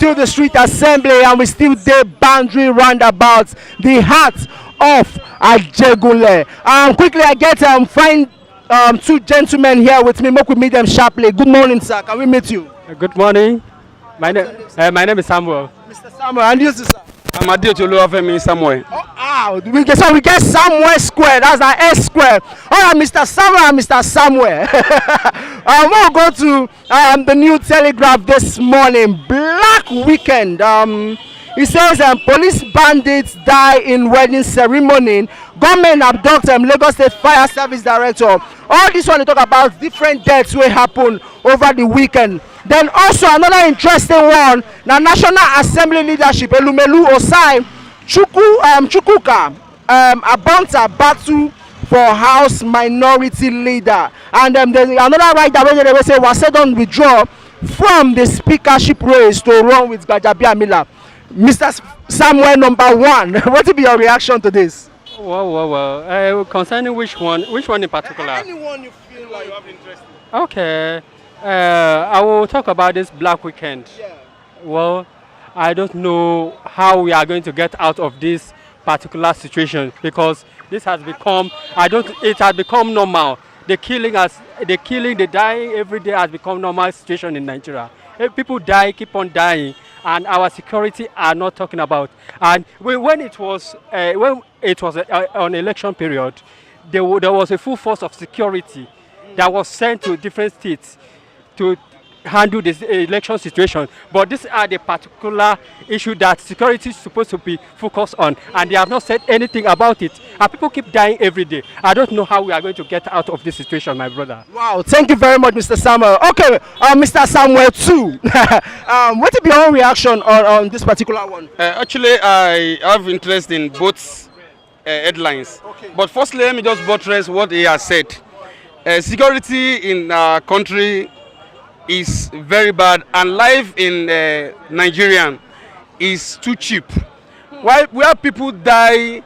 still the street assembly and we still the boundary roundabout, the heart of Ajegunle. Quickly, I get find two gentlemen here with me. Make we meet them sharply. Good morning, sir. Can we meet you? Good morning. My name is Samuel. Mr. Samuel, and you, sir? I'm Ajegunle Samuel. We get Samuel Square. That's our S Square. All right, Mr. Samuel and Mr. Samuel. We'll go to the New Telegraph this morning. Black Weekend. It says police bandits die in wedding ceremony. Government abduct Lagos State Fire Service Director. All this one to talk about different deaths will happen over the weekend. Then also another interesting one. The National Assembly leadership Elumelu Osai Chukwuka Abonta battle for House Minority Leader. And there's another right that they say was said on withdraw from the speakership race to run with Gbajabiamila. Mr. Samuel, number one, what will be your reaction to this? Well. Concerning which one in particular? Anyone you feel like you have interest in. Okay. I will talk about this Black Weekend. Yeah. Well, I don't know how we are going to get out of this particular situation because this has become, it has become normal. The dying every day has become normal situation in Nigeria. If people die, keep on dying, and our security are not talking about. And when it was an election period, there was a full force of security that was sent to different states to handle this election situation. But these are the particular issue that security is supposed to be focused on, and they have not said anything about it. And people keep dying every day. I don't know how we are going to get out of this situation, my brother. Wow, thank you very much, Mr. Samuel. Okay, Mr. Samuel too. What is your own reaction on this particular one? Actually, I have interest in both headlines. Okay. But firstly, let me just buttress what he has said. Security in our country is very bad, and life in Nigeria is too cheap. Where people die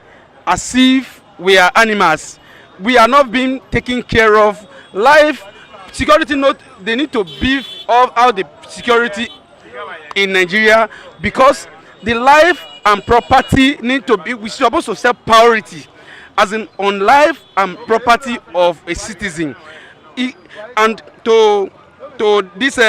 as if we are animals, we are not being taken care of. Life, security, they need to beef out the security in Nigeria, because the life and property need to be, we're supposed to set priority as in on life and property of a citizen. And to this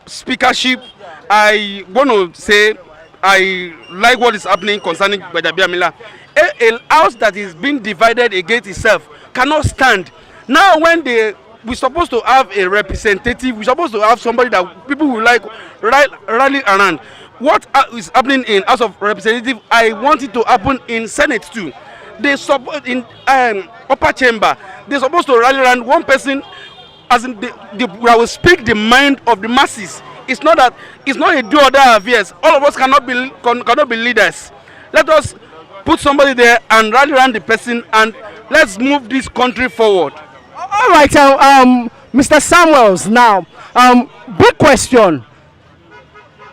speakership, I want to say I like what is happening concerning Gbajabiamila. A house that is being divided against itself cannot stand. Now when we're supposed to have a representative, we're supposed to have somebody that people will like rally around. What is happening in House of Representatives, I want it to happen in Senate too. They support in upper chamber. They're supposed to rally around one person, as in they will speak the mind of the masses. It's not a do or die affairs. All of us cannot be leaders. Let us put somebody there and rally around the person, and let's move this country forward. All right, Mr. Samuels. Now, big question.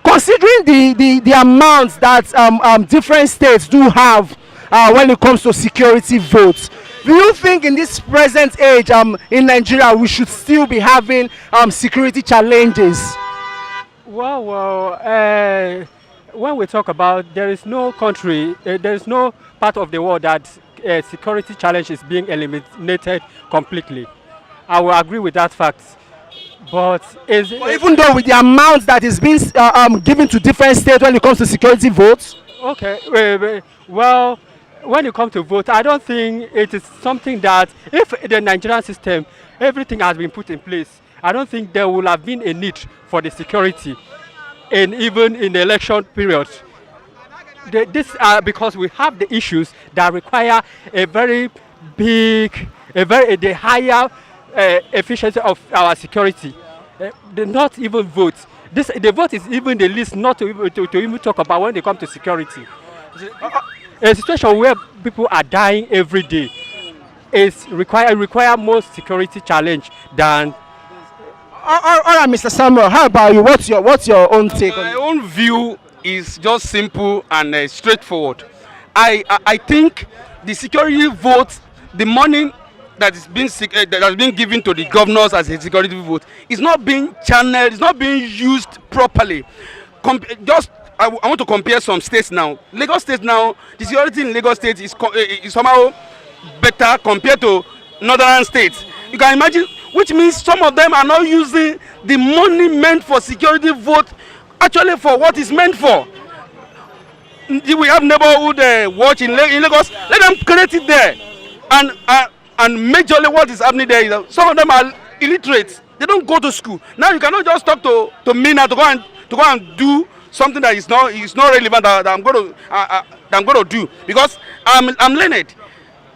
Considering the amounts that different states do have when it comes to security votes, do you think in this present age in Nigeria we should still be having security challenges? Well, when we talk about, there is no country, there is no part of the world that security challenge is being eliminated completely. I will agree with that fact. But even though with the amount that is being given to different states when it comes to security votes? Okay, well, when it comes to vote, I don't think it is something that, if the Nigerian system, everything has been put in place, I don't think there will have been a need for the security, and even in the election period. This because we have the issues that require a very big, the higher efficiency of our security. Not even vote. The vote is even the least not to even talk about when they come to security. A situation where people are dying every day require more security challenge than. All right, Mr. Samuel, how about you? What's your own take on it? My own view is just simple and straightforward. I think the security vote, the money that is being given to the governors as a security vote, is not being channeled, it's not being used properly. I want to compare some states now. Lagos State now, the security in Lagos State is somehow better compared to northern states. You can imagine, which means some of them are not using the money meant for security vote actually for what it's meant for. We have neighborhood watch in Lagos. Let them create it there, and majorly what is happening there is that some of them are illiterate. They don't go to school. Now you cannot just talk to me now to go and do something that is not relevant that I'm going to do because I'm learned.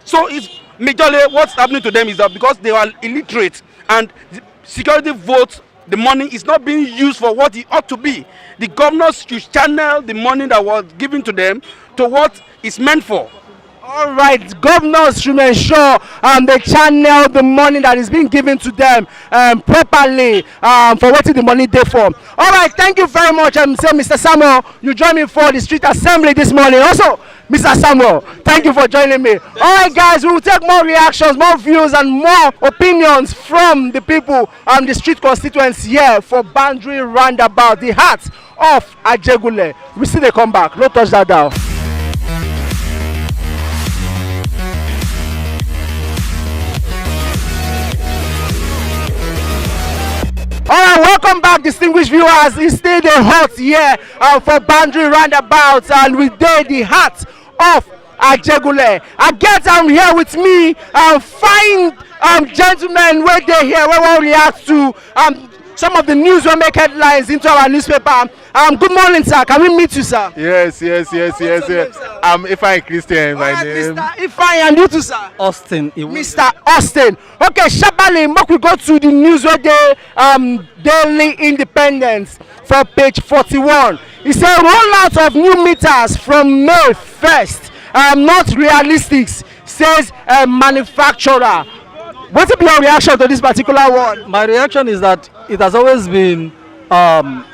So it's majorly what's happening to them is that because they are illiterate and the security votes, the money is not being used for what it ought to be. The governors should channel the money that was given to them to what it's meant for. All right, governors should ensure they channel the money that is being given to them properly for what the money they for. All right, thank you very much. Say, Mr. Samuel, you joined me for the street assembly this morning. Also, Mr. Samuel, thank you for joining me. All right, guys, we will take more reactions, more views, and more opinions from the people the street constituents here for Boundary Roundabout, the heart of Ajegunle. We see they come back. No touch that down. All right, welcome back, distinguished viewers. It's still the hot here for Boundary Roundabout, and we did the heart of Ajegunle. I get here with me, fine gentlemen where they here, where we react to some of the news we make headlines into our newspaper. Good morning, sir. Can we meet you, sir? Yes. I'm Ifeanyi Christian, my name. Mr. Ifeanyi, and you too, sir? Austin. Mr. Austin. Okay, Shabali, we go to the news where they Daily Independence for page 41. It says rollout of new meters from May 1st. Not realistic, says a manufacturer. What will be your reaction to this particular one? My reaction is that it has always been on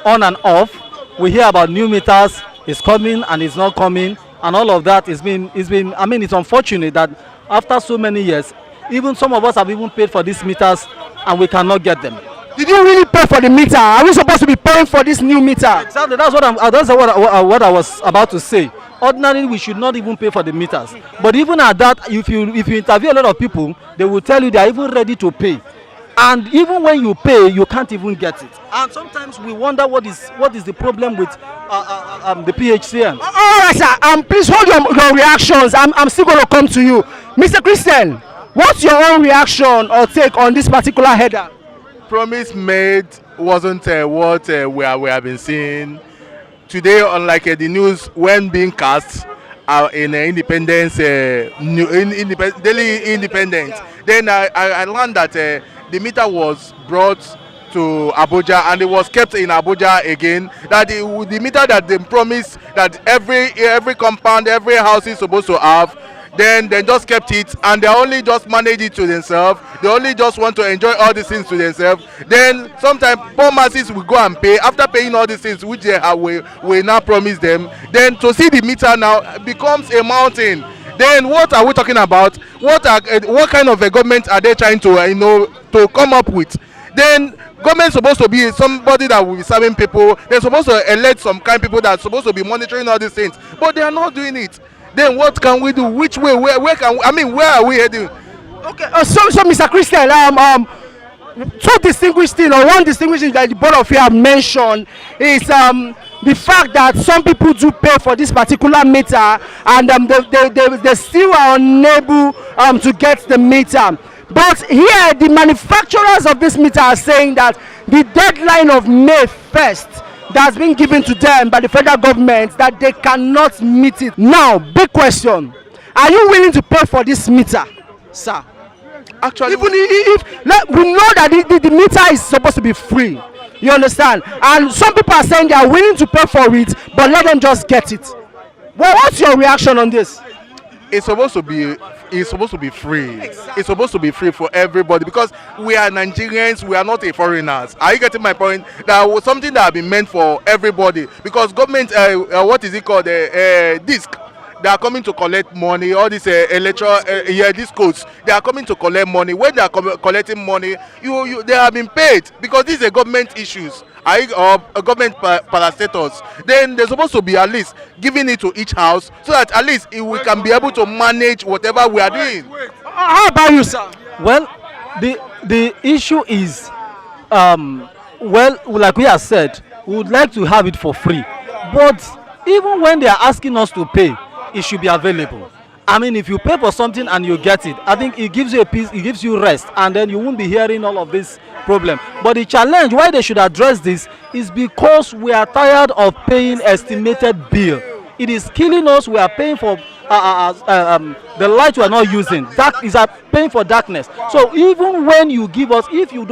and off. We hear about new meters, it's coming and it's not coming, and all of that is been. I mean, it's unfortunate that after so many years, even some of us have even paid for these meters and we cannot get them. Did you really pay for the meter? Are we supposed to be paying for this new meter? Exactly. That's what I was about to say. Ordinarily, we should not even pay for the meters. But even at that, if you interview a lot of people, they will tell you they are even ready to pay. And even when you pay, you can't even get it. And sometimes we wonder what is the problem with the PHCN. All right, sir. Please hold your reactions. I'm still going to come to you, Mr. Christian. What's your own reaction or take on this particular header? Promise made wasn't what we have been seeing. Today, unlike the news when being cast in Independence, Daily Independence, then I learned that the meter was brought to Abuja and it was kept in Abuja again. That the meter that they promised that every compound, every house is supposed to have, then they just kept it and they only just manage it to themselves. They only just want to enjoy all these things to themselves. Then sometimes poor masses will go and pay after paying all these things which they have we now promise them. Then to see the meter now becomes a mountain. Then what are we talking about? What kind of a government are they trying to to come up with? Then government is supposed to be somebody that will be serving people. They're supposed to elect some kind of people that are supposed to be monitoring all these things, but they are not doing it. Then what can we do? Which way? Where can we, I mean, where are we heading? Okay. So Mr. Christian, two distinguished things, or one distinguished thing that the both of you have mentioned is the fact that some people do pay for this particular meter and they still are unable to get the meter. But here, the manufacturers of this meter are saying that the deadline of May 1st that's been given to them by the federal government, that they cannot meet it. Now, big question: are you willing to pay for this meter, sir? Actually, even if we know that the meter is supposed to be free, you understand, and some people are saying they are willing to pay for it, but let them just get it. Well, what's your reaction on this? It's supposed to be free. Exactly. It's supposed to be free for everybody because we are Nigerians, we are not a foreigners. Are you getting my point? That was something that has been meant for everybody because government what is it called, disc, they are coming to collect money. All these these codes, they are coming to collect money. When they are collecting money, they have been paid because these are government issues. or government parastatals, then they're supposed to be at least giving it to each house so that at least we can be able to manage whatever we are doing. How about you, sir? Well, the issue is, well, like we have said, we would like to have it for free, but even when they are asking us to pay, it should be available. I mean, if you pay for something and you get it, I think it gives you a peace, it gives you rest, and then you won't be hearing all of this problem. But the challenge why they should address this is because we are tired of paying estimated bill. It is killing us. We are paying for the light we are not using. Dark is paying for darkness. So even when you give us, if we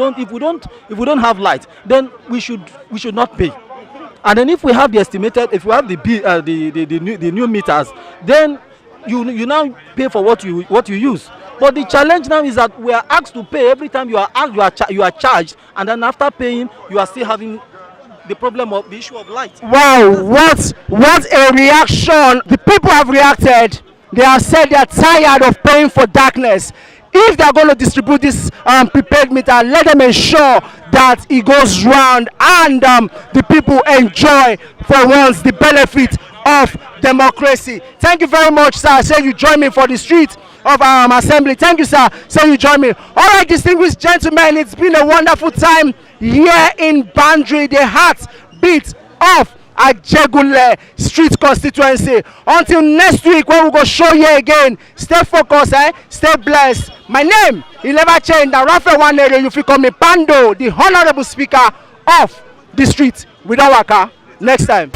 don't have light, then we should not pay. And then if we have the estimated, if we have the new meters, then you now pay for what you use. But the challenge now is that we are asked to pay every time you are charged, and then after paying you are still having the problem of the issue of light. Wow, what a reaction. The people have reacted. They have said they are tired of paying for darkness. If they are going to distribute this prepaid meter, let them ensure that it goes round and the people enjoy for once the benefit of democracy. Thank you very much, sir. Say you join me for the street of assembly. Thank you, sir. Say you join me. All right, distinguished gentlemen, it's been a wonderful time here in Bandri, the heartbeat of Ajegunle street constituency. Until next week when we go show you again, stay focused, stay blessed. My name will never change. The Rafael one area you feel call me Pando, the honorable speaker of the street. We don't work next time.